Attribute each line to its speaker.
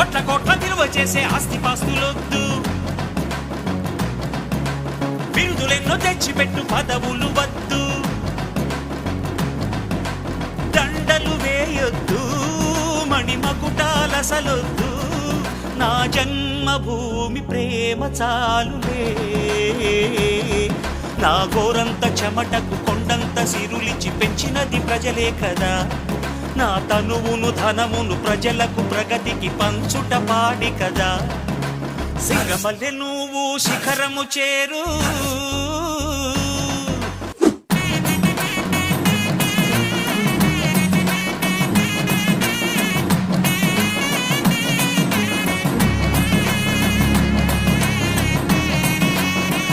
Speaker 1: కోట్ల కోట్ల విలువ చేసే ఆస్తిపాస్తులొద్దు, బిరుదులెన్నో తెచ్చిపెట్టు పదవులు వద్దు, దండలు వేయొద్దు, మణిమకుటాలసలొద్దు, నా జన్మభూమి ప్రేమ చాలులే. నా గోరంత చెమటకు కొండంత సిరులిచి పెంచినది ప్రజలే కదా, నా తనువును ధనమును ప్రజలకు ప్రగతికి పంచుట పాడి కదా. సిగమల్లె నువ్వు శిఖరము చేరు,